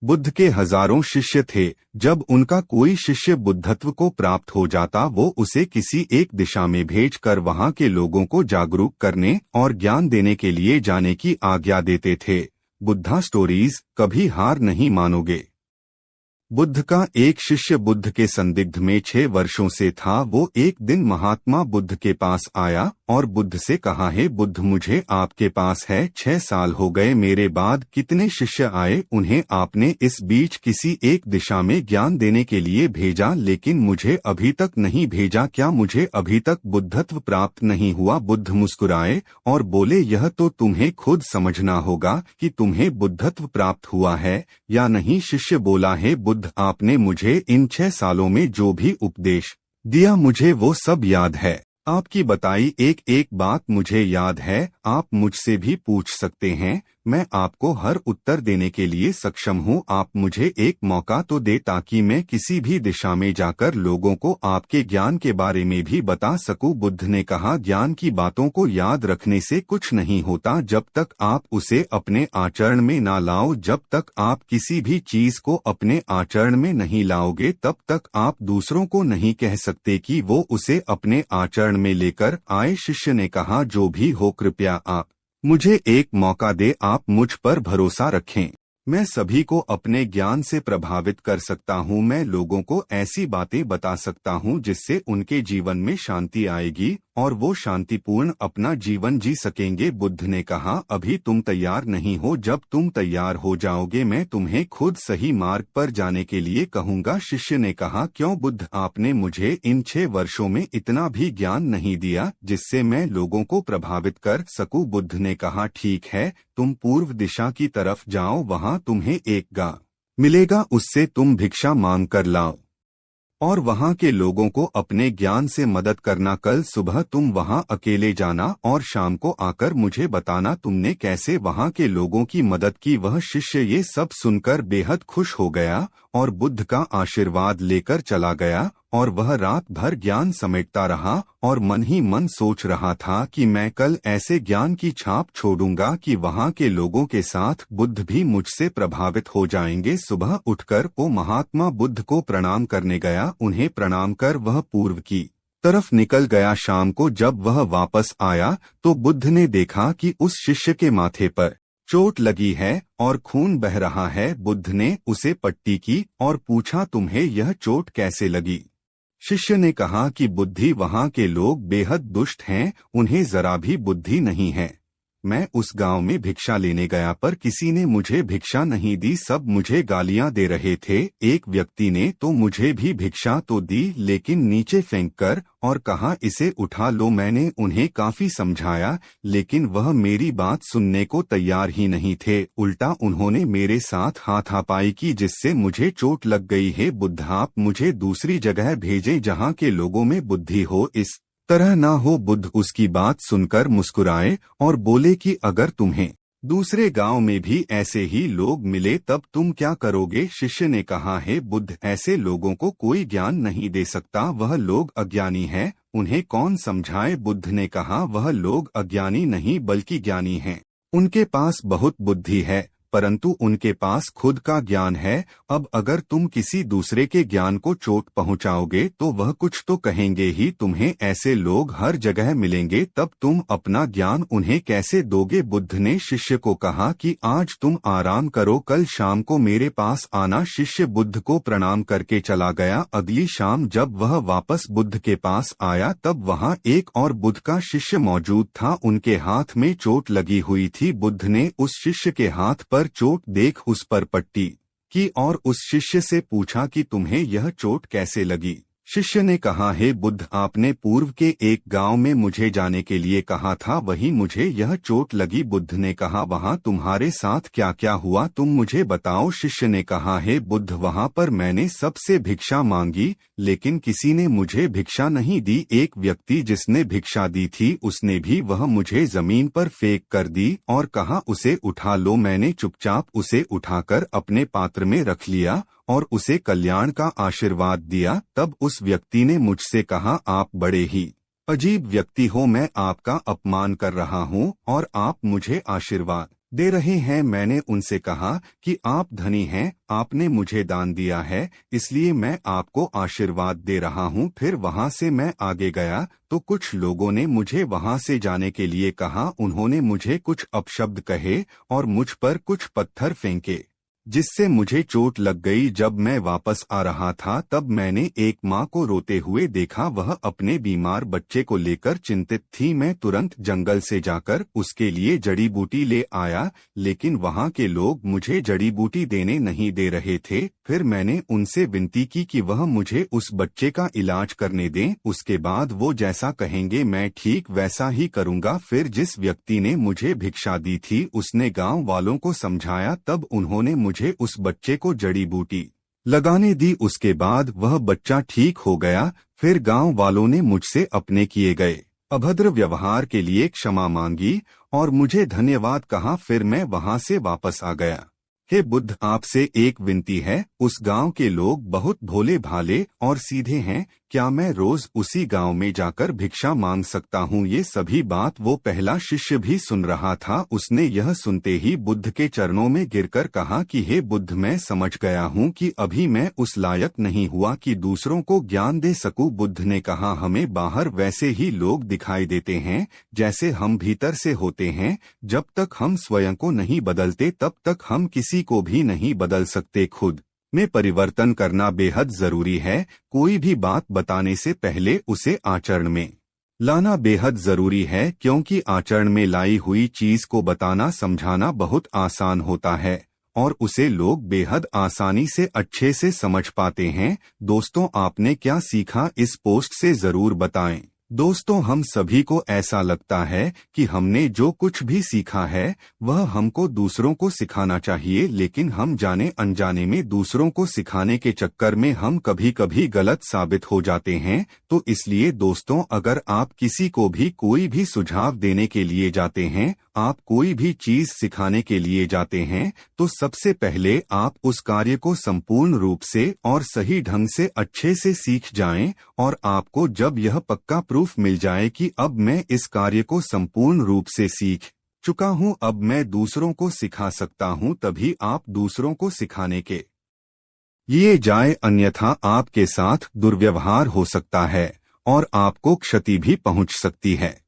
बुद्ध के हजारों शिष्य थे। जब उनका कोई शिष्य बुद्धत्व को प्राप्त हो जाता, वो उसे किसी एक दिशा में भेजकर वहां के लोगों को जागरूक करने और ज्ञान देने के लिए जाने की आज्ञा देते थे। बुद्धा स्टोरीज, कभी हार नहीं मानोगे। बुद्ध का एक शिष्य बुद्ध के संदिग्ध में 6 वर्षों से था। वो एक दिन महात्मा बुद्ध के पास आया और बुद्ध से कहा, हे बुद्ध, मुझे आपके पास है 6 साल हो गए, मेरे बाद कितने शिष्य आए, उन्हें आपने इस बीच किसी एक दिशा में ज्ञान देने के लिए भेजा, लेकिन मुझे अभी तक नहीं भेजा। क्या मुझे अभी तक बुद्धत्व प्राप्त नहीं हुआ? बुद्ध मुस्कुराए और बोले, यह तो तुम्हें खुद समझना होगा कि तुम्हें बुद्धत्व प्राप्त हुआ है या नहीं। शिष्य बोला, है बुद्ध, आपने मुझे इन 6 सालों में जो भी उपदेश दिया, मुझे वो सब याद है। आपकी बताई एक एक बात मुझे याद है। आप मुझसे भी पूछ सकते हैं, मैं आपको हर उत्तर देने के लिए सक्षम हूँ। आप मुझे एक मौका तो दे ताकि मैं किसी भी दिशा में जाकर लोगों को आपके ज्ञान के बारे में भी बता सकूं। बुद्ध ने कहा, ज्ञान की बातों को याद रखने से कुछ नहीं होता जब तक आप उसे अपने आचरण में ना लाओ। जब तक आप किसी भी चीज को अपने आचरण में नहीं लाओगे, तब तक आप दूसरों को नहीं कह सकते कि वो उसे अपने आचरण में लेकर आए। शिष्य ने कहा, जो भी हो, कृपया आप मुझे एक मौका दे, आप मुझ पर भरोसा रखें। मैं सभी को अपने ज्ञान से प्रभावित कर सकता हूँ। मैं लोगों को ऐसी बातें बता सकता हूँ जिससे उनके जीवन में शांति आएगी और वो शांतिपूर्ण अपना जीवन जी सकेंगे। बुद्ध ने कहा, अभी तुम तैयार नहीं हो। जब तुम तैयार हो जाओगे, मैं तुम्हें खुद सही मार्ग पर जाने के लिए कहूँगा। शिष्य ने कहा, क्यों बुद्ध, आपने मुझे इन 6 वर्षों में इतना भी ज्ञान नहीं दिया जिससे मैं लोगों को प्रभावित कर सकूं? बुद्ध ने कहा, ठीक है, तुम पूर्व दिशा की तरफ जाओ, वहां तुम्हें एक गाय मिलेगा, उससे तुम भिक्षा मांग कर लाओ और वहां के लोगों को अपने ज्ञान से मदद करना। कल सुबह तुम वहां अकेले जाना और शाम को आकर मुझे बताना तुमने कैसे वहां के लोगों की मदद की। वह शिष्य ये सब सुनकर बेहद खुश हो गया और बुद्ध का आशीर्वाद लेकर चला गया और वह रात भर ज्ञान समेटता रहा और मन ही मन सोच रहा था कि मैं कल ऐसे ज्ञान की छाप छोड़ूंगा कि वहां के लोगों के साथ बुद्ध भी मुझसे प्रभावित हो जाएंगे। सुबह उठकर वो महात्मा बुद्ध को प्रणाम करने गया। उन्हें प्रणाम कर वह पूर्व की तरफ निकल गया। शाम को जब वह वापस आया तो बुद्ध ने देखा कि उस शिष्य के माथे पर चोट लगी है और खून बह रहा है। बुद्ध ने उसे पट्टी की और पूछा, तुम्हें यह चोट कैसे लगी? शिष्य ने कहा कि बुद्धि, वहां के लोग बेहद दुष्ट हैं, उन्हें जरा भी बुद्धि नहीं है। मैं उस गांव में भिक्षा लेने गया पर किसी ने मुझे भिक्षा नहीं दी, सब मुझे गालियां दे रहे थे। एक व्यक्ति ने तो मुझे भी भिक्षा तो दी, लेकिन नीचे फेंक कर और कहा, इसे उठा लो। मैंने उन्हें काफी समझाया, लेकिन वह मेरी बात सुनने को तैयार ही नहीं थे। उल्टा उन्होंने मेरे साथ हाथापाई की, जिससे मुझे चोट लग गई है। बुद्ध, आप मुझे दूसरी जगह भेजें जहां के लोगों में बुद्धि हो, इस तरह ना हो। बुद्ध उसकी बात सुनकर मुस्कुराए और बोले कि अगर तुम्हें दूसरे गांव में भी ऐसे ही लोग मिले तब तुम क्या करोगे? शिष्य ने कहा, है बुद्ध, ऐसे लोगों को कोई ज्ञान नहीं दे सकता, वह लोग अज्ञानी हैं, उन्हें कौन समझाए? बुद्ध ने कहा, वह लोग अज्ञानी नहीं बल्कि ज्ञानी हैं। उनके पास बहुत बुद्धि है परंतु उनके पास खुद का ज्ञान है। अब अगर तुम किसी दूसरे के ज्ञान को चोट पहुंचाओगे तो वह कुछ तो कहेंगे ही। तुम्हें ऐसे लोग हर जगह मिलेंगे, तब तुम अपना ज्ञान उन्हें कैसे दोगे? बुद्ध ने शिष्य को कहा कि आज तुम आराम करो, कल शाम को मेरे पास आना। शिष्य बुद्ध को प्रणाम करके चला गया। अगली शाम जब वह वापस बुद्ध के पास आया तब वहां एक और बुद्ध का शिष्य मौजूद था। उनके हाथ में चोट लगी हुई थी। बुद्ध ने उस शिष्य के हाथ पर चोट देख उस पर पट्टी की और उस शिष्य से पूछा कि तुम्हें यह चोट कैसे लगी? शिष्य ने कहा, हे बुद्ध, आपने पूर्व के एक गांव में मुझे जाने के लिए कहा था, वहीं मुझे यह चोट लगी। बुद्ध ने कहा, वहां तुम्हारे साथ क्या क्या हुआ, तुम मुझे बताओ। शिष्य ने कहा, हे बुद्ध, वहां पर मैंने सबसे भिक्षा मांगी लेकिन किसी ने मुझे भिक्षा नहीं दी। एक व्यक्ति जिसने भिक्षा दी थी उसने भी वह मुझे जमीन पर फेंक कर दी और कहा, उसे उठा लो। मैंने चुपचाप उसे उठाकर अपने पात्र में रख लिया और उसे कल्याण का आशीर्वाद दिया। तब उस व्यक्ति ने मुझसे कहा, आप बड़े ही अजीब व्यक्ति हो, मैं आपका अपमान कर रहा हूँ और आप मुझे आशीर्वाद दे रहे हैं। मैंने उनसे कहा कि आप धनी हैं, आपने मुझे दान दिया है, इसलिए मैं आपको आशीर्वाद दे रहा हूँ। फिर वहाँ से मैं आगे गया तो कुछ लोगों ने मुझे वहाँ से जाने के लिए कहा। उन्होंने मुझे कुछ अपशब्द कहे और मुझ पर कुछ पत्थर फेंके, जिससे मुझे चोट लग गई। जब मैं वापस आ रहा था तब मैंने एक माँ को रोते हुए देखा। वह अपने बीमार बच्चे को लेकर चिंतित थी। मैं तुरंत जंगल से जाकर उसके लिए जड़ी बूटी ले आया, लेकिन वहाँ के लोग मुझे जड़ी बूटी देने नहीं दे रहे थे। फिर मैंने उनसे विनती की कि वह मुझे उस बच्चे का इलाज करने दें। उसके बाद वो जैसा कहेंगे मैं ठीक वैसा ही करूँगा। फिर जिस व्यक्ति ने मुझे भिक्षा दी थी उसने गाँव वालों को समझाया, तब उन्होंने मुझे उस बच्चे को जड़ी बूटी लगाने दी। उसके बाद वह बच्चा ठीक हो गया। फिर गांव वालों ने मुझसे अपने किए गए अभद्र व्यवहार के लिए क्षमा मांगी और मुझे धन्यवाद कहा। फिर मैं वहां से वापस आ गया। हे बुद्ध, आपसे एक विनती है। उस गांव के लोग बहुत भोले भाले और सीधे हैं। क्या मैं रोज उसी गांव में जाकर भिक्षा मांग सकता हूँ? ये सभी बात वो पहला शिष्य भी सुन रहा था। उसने यह सुनते ही बुद्ध के चरणों में गिरकर कहा कि हे बुद्ध, मैं समझ गया हूँ कि अभी मैं उस लायक नहीं हुआ कि दूसरों को ज्ञान दे सकूं। बुद्ध ने कहा, हमें बाहर वैसे ही लोग दिखाई देते हैं जैसे हम भीतर से होते हैं। जब तक हम स्वयं को नहीं बदलते तब तक हम किसी को भी नहीं बदल सकते। खुद में परिवर्तन करना बेहद जरूरी है। कोई भी बात बताने से पहले उसे आचरण में लाना बेहद जरूरी है, क्योंकि आचरण में लाई हुई चीज को बताना समझाना बहुत आसान होता है और उसे लोग बेहद आसानी से अच्छे से समझ पाते हैं। दोस्तों, आपने क्या सीखा इस पोस्ट से जरूर बताएं। दोस्तों, हम सभी को ऐसा लगता है कि हमने जो कुछ भी सीखा है वह हमको दूसरों को सिखाना चाहिए, लेकिन हम जाने अनजाने में दूसरों को सिखाने के चक्कर में हम कभी कभी गलत साबित हो जाते हैं। तो इसलिए दोस्तों, अगर आप किसी को भी कोई भी सुझाव देने के लिए जाते हैं, आप कोई भी चीज सिखाने के लिए जाते हैं, तो सबसे पहले आप उस कार्य को संपूर्ण रूप से और सही ढंग से अच्छे से सीख जाएं। और आपको जब यह पक्का प्रूफ मिल जाए कि अब मैं इस कार्य को संपूर्ण रूप से सीख चुका हूं, अब मैं दूसरों को सिखा सकता हूं, तभी आप दूसरों को सिखाने के लिए जाए। अन्यथा आपके साथ दुर्व्यवहार हो सकता है और आपको क्षति भी पहुंच सकती है।